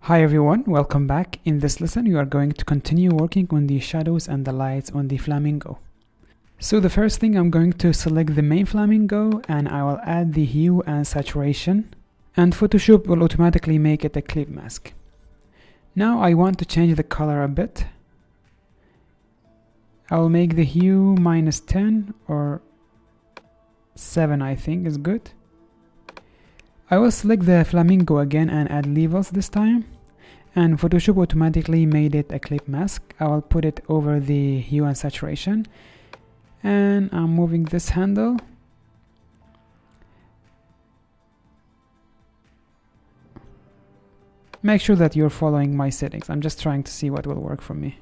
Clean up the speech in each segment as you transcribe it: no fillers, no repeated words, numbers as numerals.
Hi everyone, welcome back. In this lesson we are going to continue working on the shadows and the lights on the flamingo. So the first thing, I'm going to select the main flamingo and I will add the hue and saturation, and Photoshop will automatically make it a clip mask. Now I want to change the color a bit. I will make the hue -10 or 7, I think is good. I will select the flamingo again and add levels this time, and Photoshop automatically made it a clip mask. I will put it over the hue and saturation, and I'm moving this handle. Make sure that you're following my settings. I'm just trying to see what will work for me.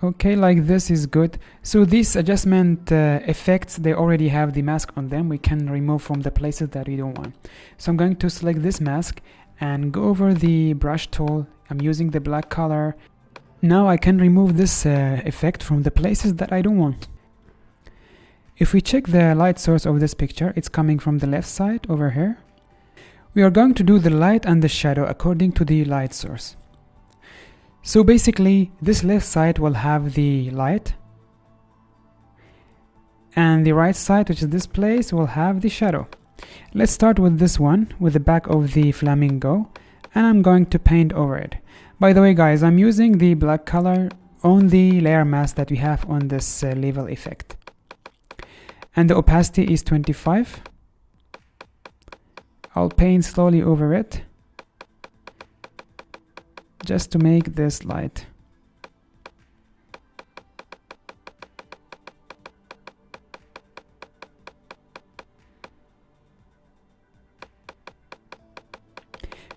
Okay, like this is good. So these adjustment effects, they already have the mask on them. We can remove from the places that we don't want. So I'm going to select this mask and go over the brush tool. I'm using the black color. Now I can remove this effect from the places that I don't want. If we check the light source of this picture, it's coming from the left side over here. We are going to do the light and the shadow according to the light source. So basically, this left side will have the light, and the right side, which is this place, will have the shadow. Let's start with this one, with the back of the flamingo, and I'm going to paint over it. By the way guys, I'm using the black color on the layer mask that we have on this level effect. And the opacity is 25. I'll paint slowly over it, just to make this light.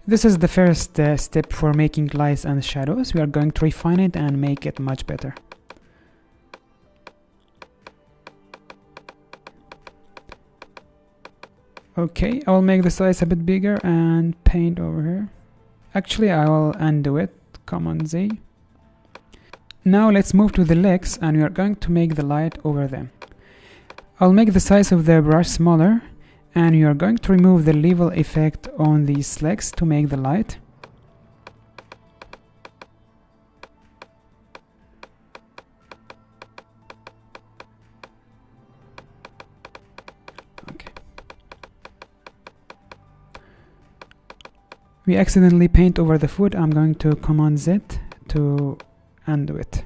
This is the first step for making lights and shadows. We are going to refine it and make it much better. Okay, I will make the size a bit bigger and paint over here. Actually, I will undo it. Command Z. Now let's move to the legs, and we are going to make the light over them. I'll make the size of the brush smaller, and you are going to remove the level effect on these legs to make the light. We accidentally paint over the foot. I'm going to Command Z to undo it.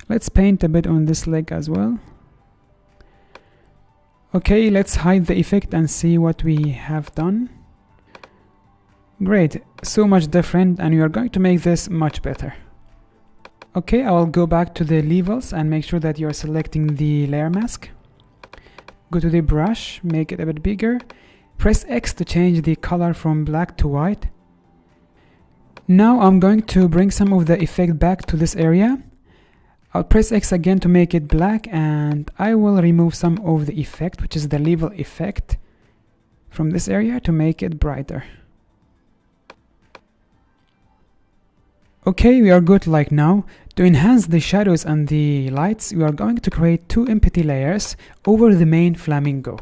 Let's paint a bit on this leg as well. Okay, let's hide the effect and see what we have done. Great, so much different, and we are going to make this much better. Okay, I will go back to the levels and make sure that you are selecting the layer mask. Go to the brush, make it a bit bigger. Press X to change the color from black to white. Now I'm going to bring some of the effect back to this area. I'll press X again to make it black, and I will remove some of the effect, which is the level effect, from this area to make it brighter. Okay, we are good like now. To enhance the shadows and the lights, we are going to create two empty layers over the main flamingo.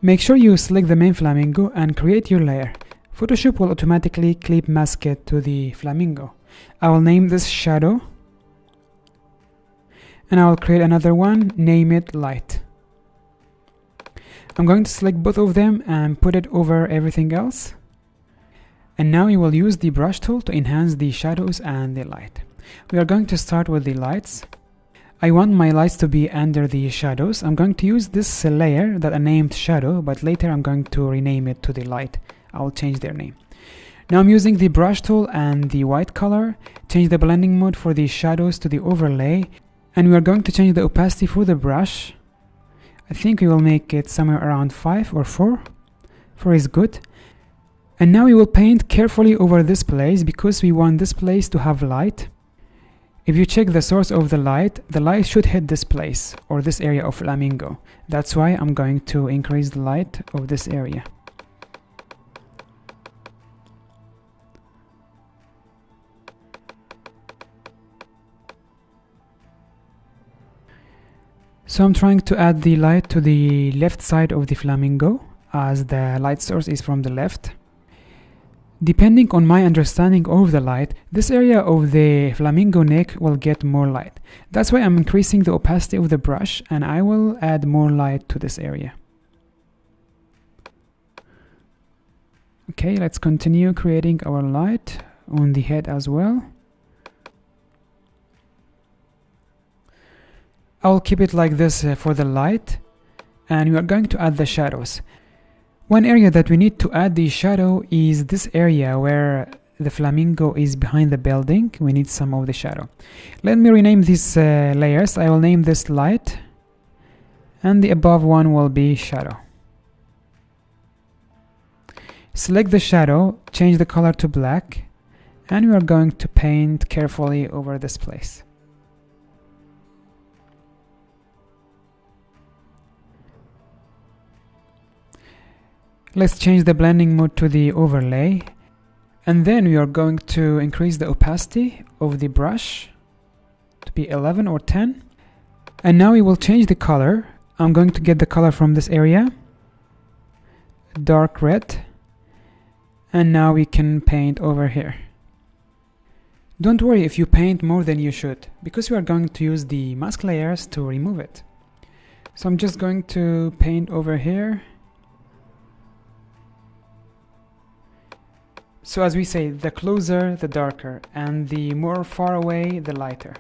Make sure you select the main flamingo and create your layer. Photoshop will automatically clip mask it to the flamingo. I will name this shadow, and I will create another one, name it light. I'm going to select both of them and put it over everything else. And now you will use the brush tool to enhance the shadows and the light. We are going to start with the lights. I want my lights to be under the shadows. I'm going to use this layer that I named shadow, but later I'm going to rename it to the light. I will change their name. Now I'm using the brush tool and the white color. Change the blending mode for the shadows to the overlay, and we are going to change the opacity for the brush. I think we will make it somewhere around 5 or 4. 4 is good. And now we will paint carefully over this place because we want this place to have light. If you check the source of the light should hit this place or this area of flamingo. That's why I'm going to increase the light of this area. So I'm trying to add the light to the left side of the flamingo, as the light source is from the left. Depending on my understanding of the light, this area of the flamingo neck will get more light. That's why I'm increasing the opacity of the brush, and I will add more light to this area. Okay, let's continue creating our light on the head as well. I'll keep it like this for the light, and we are going to add the shadows. One area that we need to add the shadow is this area where the flamingo is behind the building. We need some of the shadow. Let me rename these layers. I will name this light, and the above one will be shadow. Select the shadow, change the color to black, and we are going to paint carefully over this place. Let's change the blending mode to the overlay, and then we are going to increase the opacity of the brush to be 11 or 10. And now we will change the color. I'm going to get the color from this area, dark red, and now we can paint over here. Don't worry if you paint more than you should, because we are going to use the mask layers to remove it. So I'm just going to paint over here. So as we say, the closer the darker, and the more far away the lighter.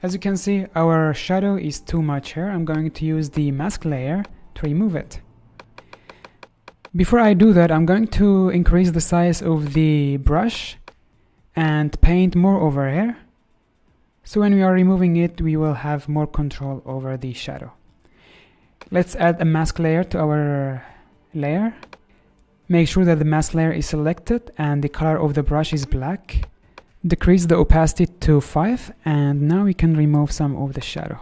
As you can see, our shadow is too much here. I'm going to use the mask layer to remove it. Before I do that, I'm going to increase the size of the brush and paint more over here. So when we are removing it, we will have more control over the shadow. Let's add a mask layer to our layer. Make sure that the mask layer is selected and the color of the brush is black. Decrease the opacity to 5, and now we can remove some of the shadow.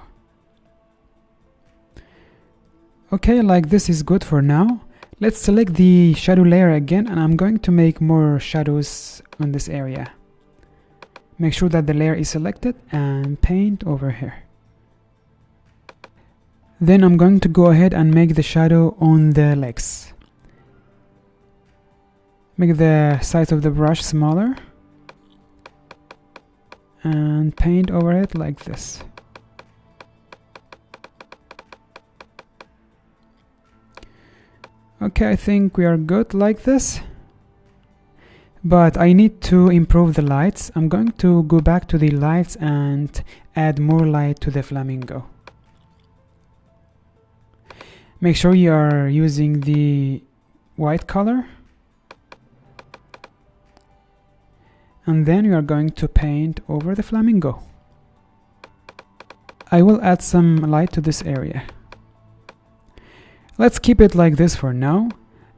Okay, like this is good for now. Let's select the shadow layer again, and I'm going to make more shadows on this area. Make sure that the layer is selected and paint over here. Then I'm going to go ahead and make the shadow on the legs. Make the size of the brush smaller and paint over it like this. Okay, I think we are good like this, but I need to improve the lights. I'm going to go back to the lights and add more light to the flamingo. Make sure you are using the white color. And then we are going to paint over the flamingo. I will add some light to this area. Let's keep it like this for now.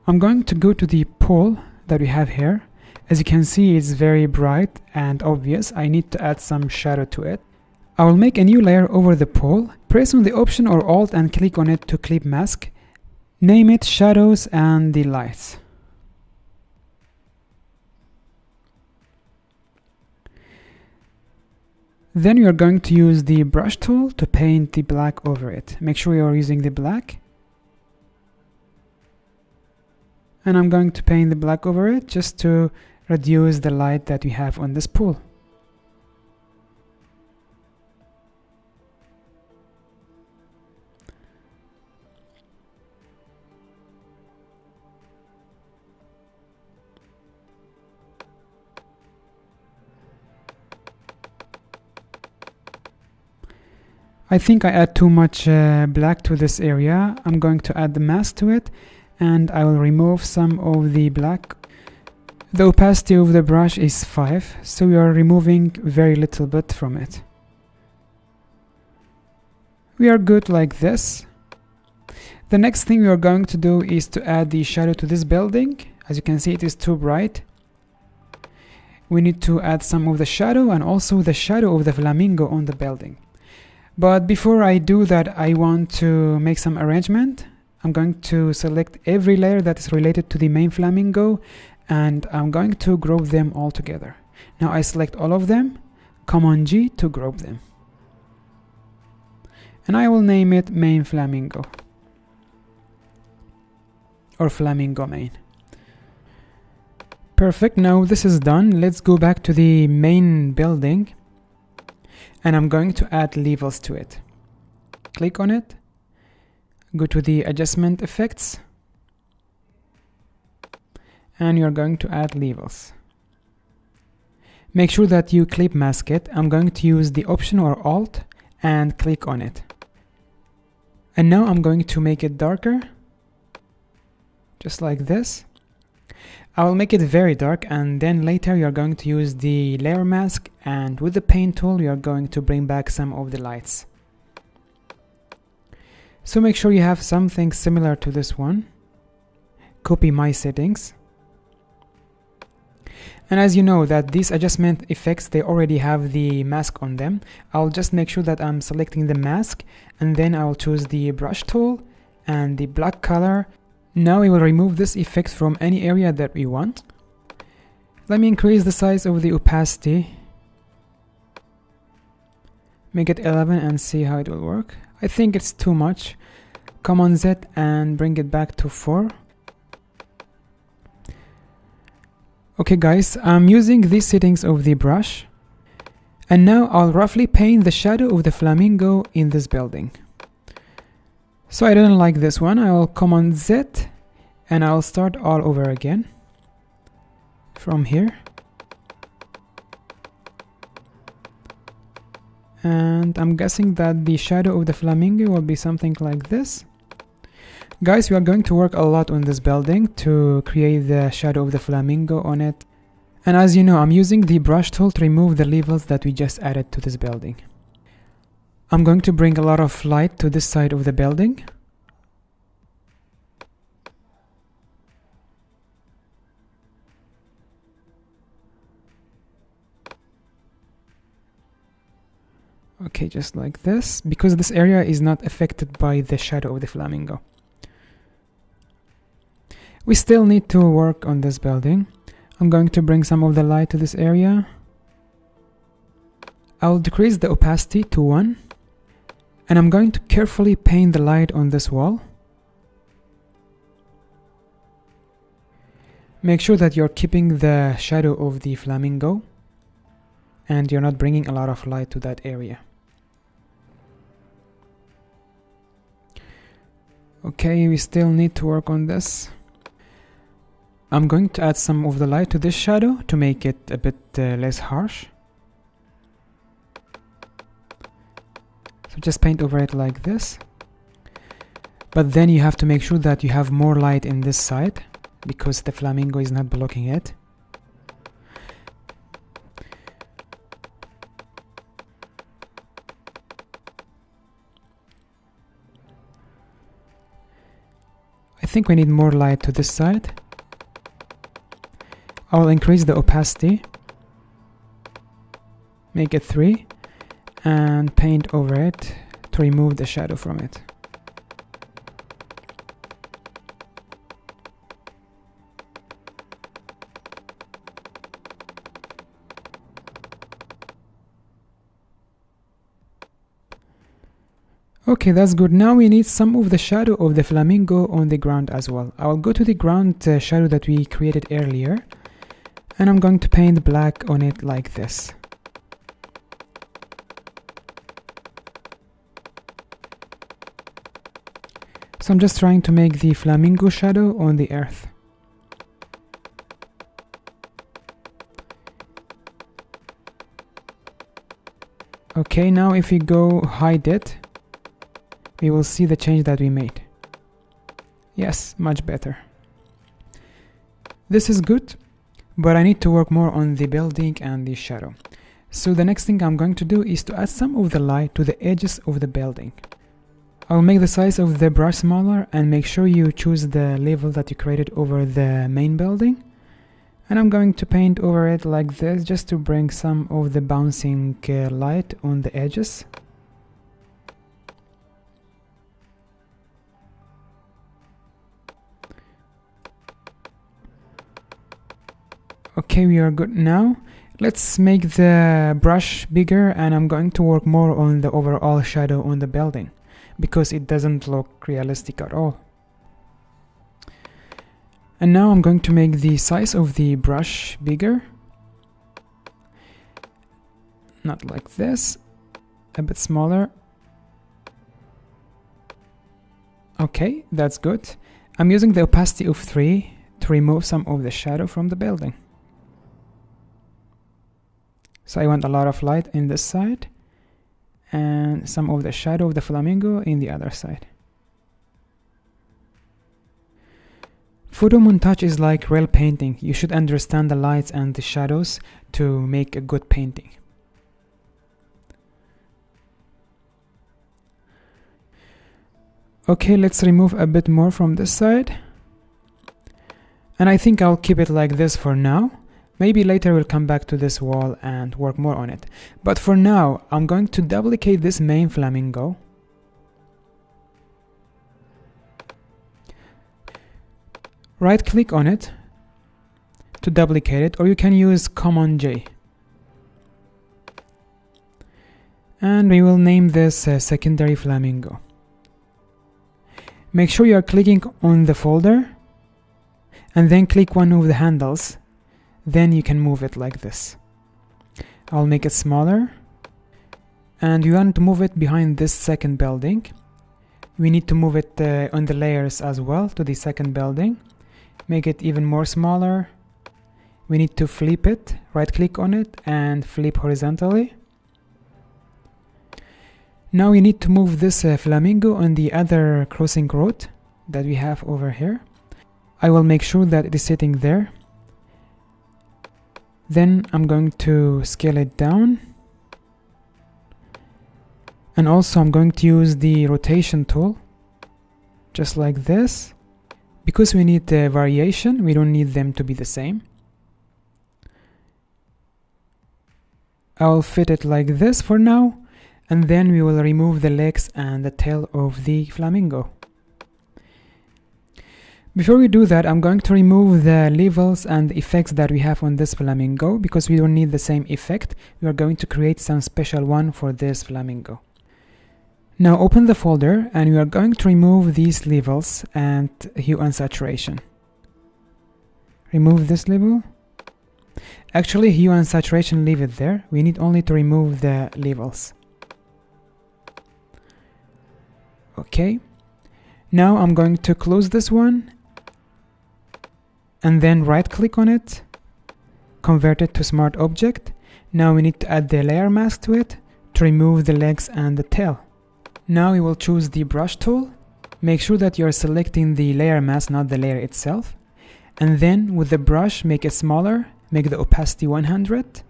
I'm going to go to the pool that we have here. As you can see, it's very bright and obvious. I need to add some shadow to it. I will make a new layer over the pool. Press on the Option or Alt and click on it to clip mask. Name it Shadows and the Lights. Then you are going to use the brush tool to paint the black over it. Make sure you are using the black. And I'm going to paint the black over it just to reduce the light that we have on this pool. I think I add too much black to this area. I'm going to add the mask to it, and I will remove some of the black. The opacity of the brush is 5, so we are removing very little bit from it. We are good like this. The next thing we are going to do is to add the shadow to this building. As you can see, it is too bright. We need to add some of the shadow and also the shadow of the flamingo on the building. But before I do that, I want to make some arrangement. I'm going to select every layer that is related to the main flamingo, and I'm going to group them all together. Now I select all of them, Command G to group them. and I will name it main flamingo or flamingo main. Perfect. Now this is done. Let's go back to the main building, and I'm going to add levels to it. Click on it, go to the adjustment effects, and you're going to add levels. Make sure that you clip mask it. I'm going to use the Option or Alt and click on it. And now I'm going to make it darker, just like this. I will make it very dark, and then later you're going to use the layer mask, and with the paint tool you're going to bring back some of the lights. So make sure you have something similar to this one. Copy my settings. And as you know that these adjustment effects, they already have the mask on them. I'll just make sure that I'm selecting the mask, and then I'll choose the brush tool and the black color. Now we will remove this effect from any area that we want. Let me increase the size of the opacity. Make it 11 and see how it will work. I think it's too much. Command Z and bring it back to 4. Okay guys, I'm using these settings of the brush, and now I'll roughly paint the shadow of the flamingo in this building. So I didn't like this one. I will Command Z and I'll start all over again from here, and I'm guessing that the shadow of the flamingo will be something like this. Guys, we are going to work a lot on this building to create the shadow of the flamingo on it. And as you know, I'm using the brush tool to remove the levels that we just added to this building. I'm going to bring a lot of light to this side of the building. Okay, just like this, because this area is not affected by the shadow of the flamingo. We still need to work on this building. I'm going to bring some of the light to this area. I'll decrease the opacity to 1, and I'm going to carefully paint the light on this wall. Make sure that you're keeping the shadow of the flamingo and you're not bringing a lot of light to that area. Okay, we still need to work on this. I'm going to add some of the light to this shadow to make it a bit less harsh. So just paint over it like this. But then you have to make sure that you have more light in this side, because the flamingo is not blocking it. I think we need more light to this side. I will increase the opacity, make it 3, and paint over it to remove the shadow from it. Okay, that's good. Now we need some of the shadow of the flamingo on the ground as well. I will go to the ground shadow that we created earlier, and I'm going to paint black on it like this. So I'm just trying to make the flamingo shadow on the earth. Okay, now if we go hide it, we will see the change that we made. Yes, much better. This is good, but I need to work more on the building and the shadow. So the next thing I'm going to do is to add some of the light to the edges of the building. I'll make the size of the brush smaller, and make sure you choose the level that you created over the main building. And I'm going to paint over it like this, just to bring some of the bouncing light on the edges. Okay, we are good now. Let's make the brush bigger, and I'm going to work more on the overall shadow on the building. because it doesn't look realistic at all. And now I'm going to make the size of the brush bigger. Not like this, a bit smaller. Okay, that's good. I'm using the opacity of 3 to remove some of the shadow from the building. So I want a lot of light in this side and some of the shadow of the flamingo in the other side. Photo montage is like real painting. You should understand the lights and the shadows to make a good painting. Okay, let's remove a bit more from this side. And I think I'll keep it like this for now. Maybe later we'll come back to this wall and work more on it. But for now, I'm going to duplicate this main flamingo. Right click on it to duplicate it, or you can use Command J. And we will name this secondary flamingo. Make sure you are clicking on the folder and then click one of the handles. Then you can move it like this. I'll make it smaller. And you want to move it behind this second building. We need to move it on the layers as well to the second building. Make it even more smaller. We need to flip it, right click on it and flip horizontally. Now we need to move this flamingo on the other crossing road that we have over here. I will make sure that it is sitting there. Then I'm going to scale it down. And also I'm going to use the rotation tool, just like this. Because we need the variation, we don't need them to be the same. I'll fit it like this for now, and then we will remove the legs and the tail of the flamingo. Before we do that, I'm going to remove the levels and the effects that we have on this flamingo, because we don't need the same effect. We are going to create some special one for this flamingo. Now open the folder and we are going to remove these levels and hue and saturation. Remove this level. Actually, hue and saturation, leave it there. We need only to remove the levels. Okay. Now I'm going to close this one and then right click on it, convert it to smart object. Now we need to add the layer mask to it to remove the legs and the tail. Now we will choose the brush tool. Make sure that you are selecting the layer mask, not the layer itself. And then with the brush, make it smaller, make the opacity 100,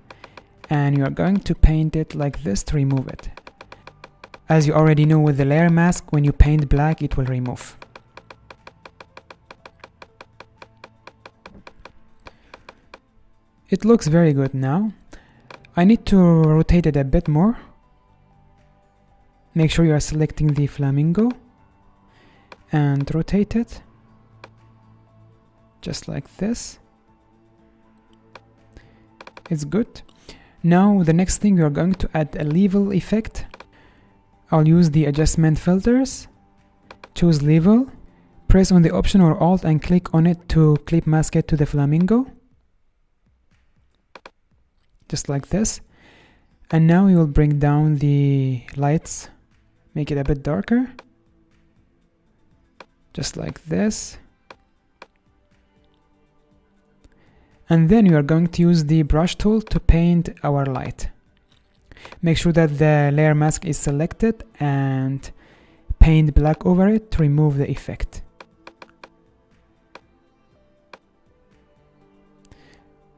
and you are going to paint it like this to remove it. As you already know with the layer mask, when you paint black, it will remove. It looks very good now. I need to rotate it a bit more. Make sure you are selecting the flamingo and rotate it just like this. It's good. Now the next thing, we are going to add a level effect. I'll use the adjustment filters, choose level, press on the Option or Alt and click on it to clip mask it to the flamingo. Just like this. And now we will bring down the lights, make it a bit darker. Just like this. And then we are going to use the brush tool to paint our light. Make sure that the layer mask is selected and paint black over it to remove the effect.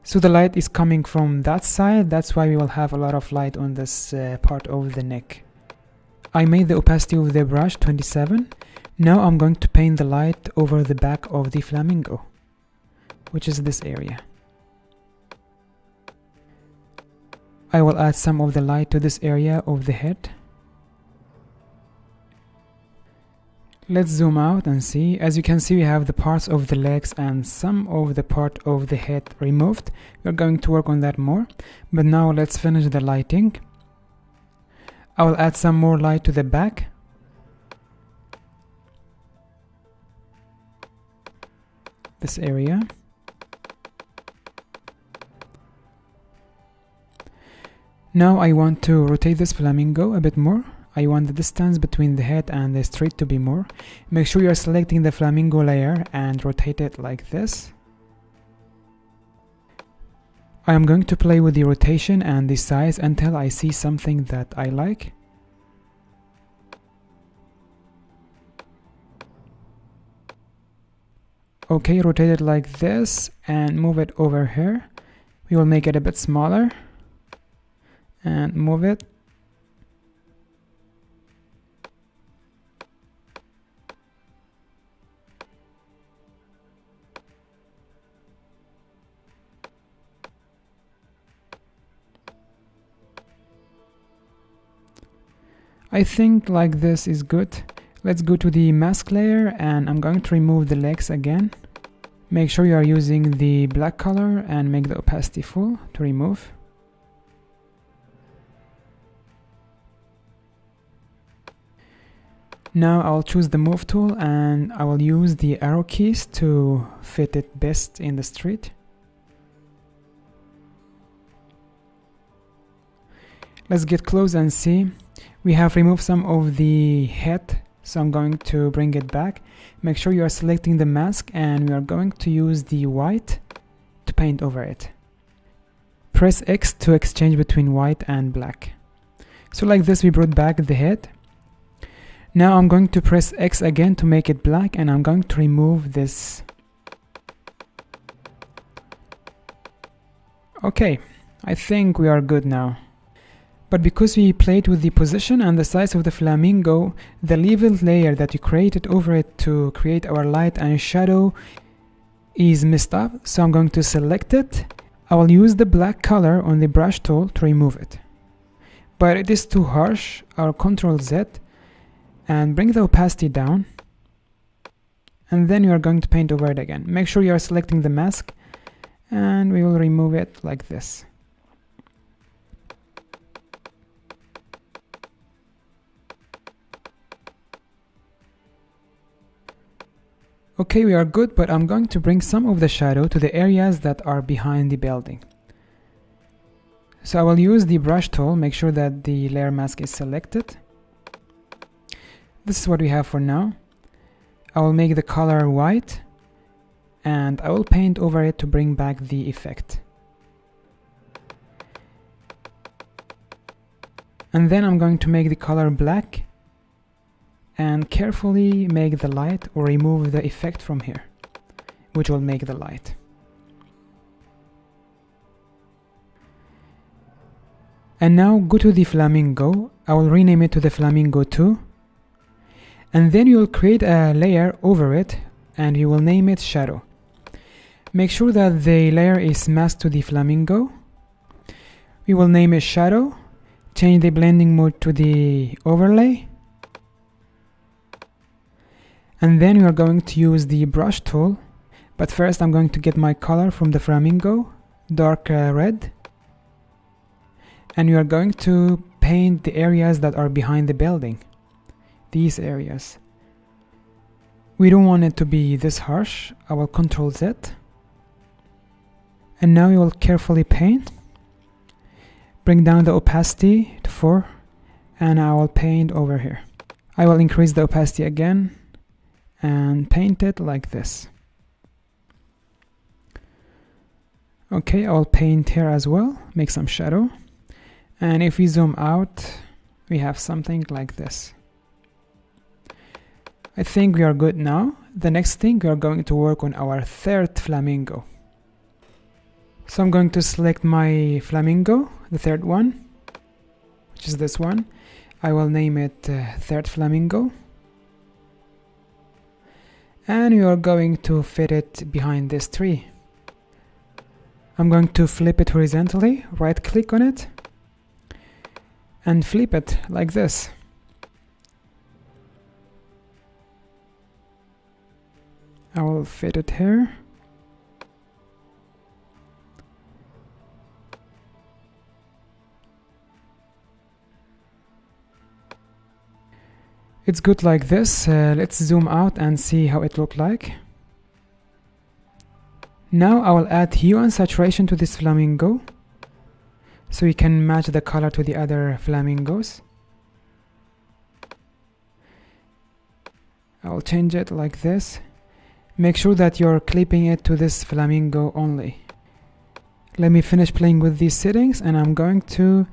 So the light is coming from that side, that's why we will have a lot of light on this part of the neck. I made the opacity of the brush 27. Now I'm going to paint the light over the back of the flamingo, which is this area. I will add some of the light to this area of the head. Let's zoom out and see. As you can see, we have the parts of the legs and some of the part of the head removed. We're going to work on that more. But now let's finish the lighting. I will add some more light to the back. this area. Now I want to rotate this flamingo a bit more. I want the distance between the head and the street to be more. Make sure you're selecting the flamingo layer and rotate it like this. I am going to play with the rotation and the size until I see something that I like. Okay, rotate it like this and move it over here. We will make it a bit smaller and move it. I think like this is good. Let's go to the mask layer and I'm going to remove the legs again. Make sure you are using the black color and make the opacity full to remove. Now I'll choose the move tool and I will use the arrow keys to fit it best in the street. Let's get close and see. We have removed some of the head, so I'm going to bring it back. Make sure you are selecting the mask and we are going to use the white to paint over it. Press X to exchange between white and black. So like this we brought back the head. Now I'm going to press X again to make it black and I'm going to remove this. Okay, I think we are good now. But because we played with the position and the size of the flamingo, the leveled layer that we created over it to create our light and shadow is messed up. So I'm going to select it. I will use the black color on the brush tool to remove it. But it is too harsh. I'll Ctrl Z and bring the opacity down. And then you are going to paint over it again. Make sure you are selecting the mask and we will remove it like this. Okay, we are good, but I'm going to bring some of the shadow to the areas that are behind the building. So I will use the brush tool, make sure that the layer mask is selected. This is what we have for now. I will make the color white and I will paint over it to bring back the effect. And then I'm going to make the color black and carefully make the light or remove the effect from here, which will make the light. And now go to the flamingo. I will rename it to the flamingo 2. And then you will create a layer over it and you will name it shadow. Make sure that the layer is masked to the flamingo. We will name it shadow. Change the blending mode to the overlay. And then we are going to use the brush tool, but first I'm going to get my color from the flamingo, dark red, and we are going to paint the areas that are behind the building, these areas. We don't want it to be this harsh. I will Ctrl Z, and now we will carefully paint, bring down the opacity to 4, and I will paint over here. I will increase the opacity again and paint it like this. Okay, I'll paint here as well, make some shadow, and if we zoom out we have something like this. I think we are good now. The next thing, we are going to work on our third flamingo. So I'm going to select my flamingo, the third one, which is this one. I will name it third flamingo. And you are going to fit it behind this tree. I'm going to flip it horizontally, right click on it, and flip it like this. I will fit it here. It's good like this. Let's zoom out and see how it looked like. Now I will add hue and saturation to this flamingo, so we can match the color to the other flamingos. I will change it like this. Make sure that you're clipping it to this flamingo only. Let me finish playing with these settings, and I'm going to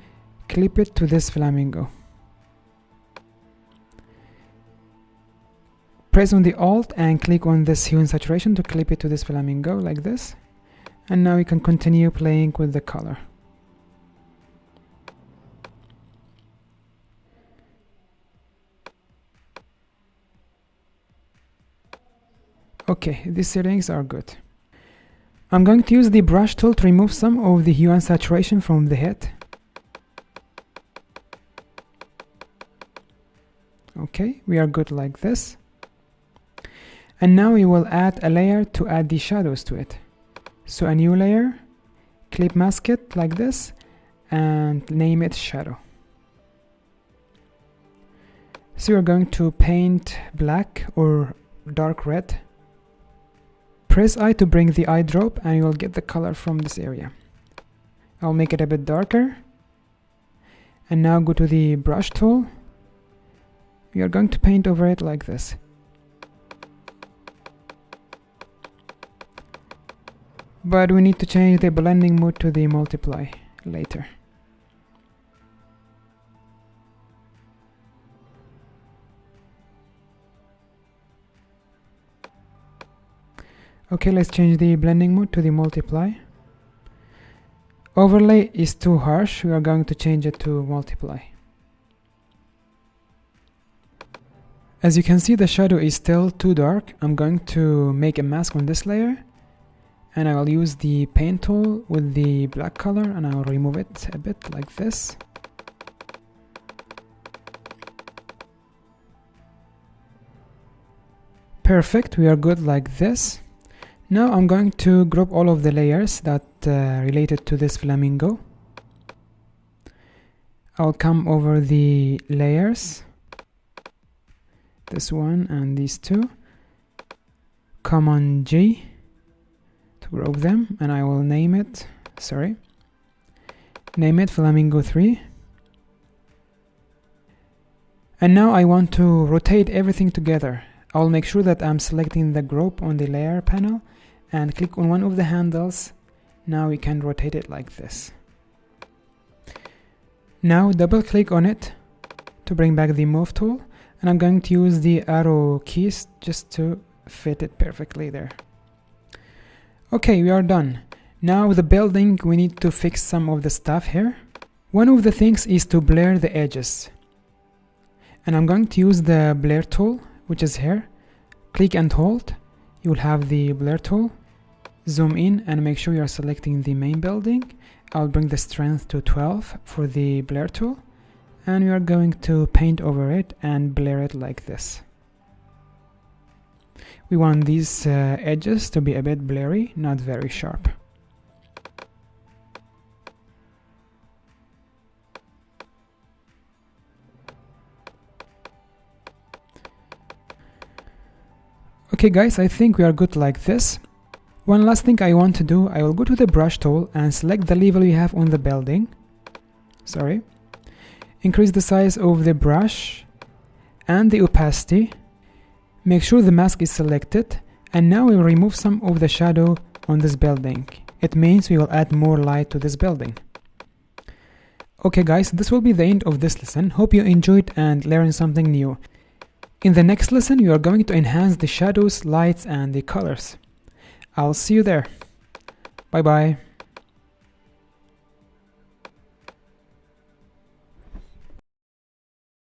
clip it to this flamingo. Press on the Alt and click on this hue and saturation to clip it to this flamingo like this. And now we can continue playing with the color. Okay, these settings are good. I'm going to use the brush tool to remove some of the hue and saturation from the head. Okay, we are good like this. And now we will add a layer to add the shadows to it. So a new layer, clip mask it like this, and name it shadow. So you're going to paint black or dark red. Press I to bring the eye drop, and you will get the color from this area. I'll make it a bit darker. And now go to the brush tool. We are going to paint over it like this. But we need to change the blending mode to the multiply later. Okay, let's change the blending mode to the multiply. Overlay is too harsh, we are going to change it to multiply. As you can see, the shadow is still too dark. I'm going to make a mask on this layer, and I will use the paint tool with the black color, and I will remove it a bit like this. Perfect, we are good like this. Now I'm going to group all of the layers that related to this flamingo. I'll come over the layers, this one and these two, Command G to group them, and I will name it, name it Flamingo 3. And now I want to rotate everything together. I'll make sure that I'm selecting the group on the layer panel and click on one of the handles. Now we can rotate it like this. Now double click on it to bring back the move tool, and I'm going to use the arrow keys just to fit it perfectly there. Okay, we are done. Now the building, we need to fix some of the stuff here. One of the things is to blur the edges, and I'm going to use the blur tool, which is here. Click and hold, you will have the blur tool. Zoom in and make sure you are selecting the main building. I'll bring the strength to 12 for the blur tool, and we are going to paint over it and blur it like this. We want these edges to be a bit blurry, not very sharp. Okay guys, I think we are good like this. One last thing I want to do, I will go to the brush tool and select the level we have on the building. Increase the size of the brush and the opacity. Make sure the mask is selected, and now we'll remove some of the shadow on this building. It means we will add more light to this building. Okay guys, this will be the end of this lesson. Hope you enjoyed and learned something new. In the next lesson, you are going to enhance the shadows, lights, and the colors. I'll see you there. Bye bye.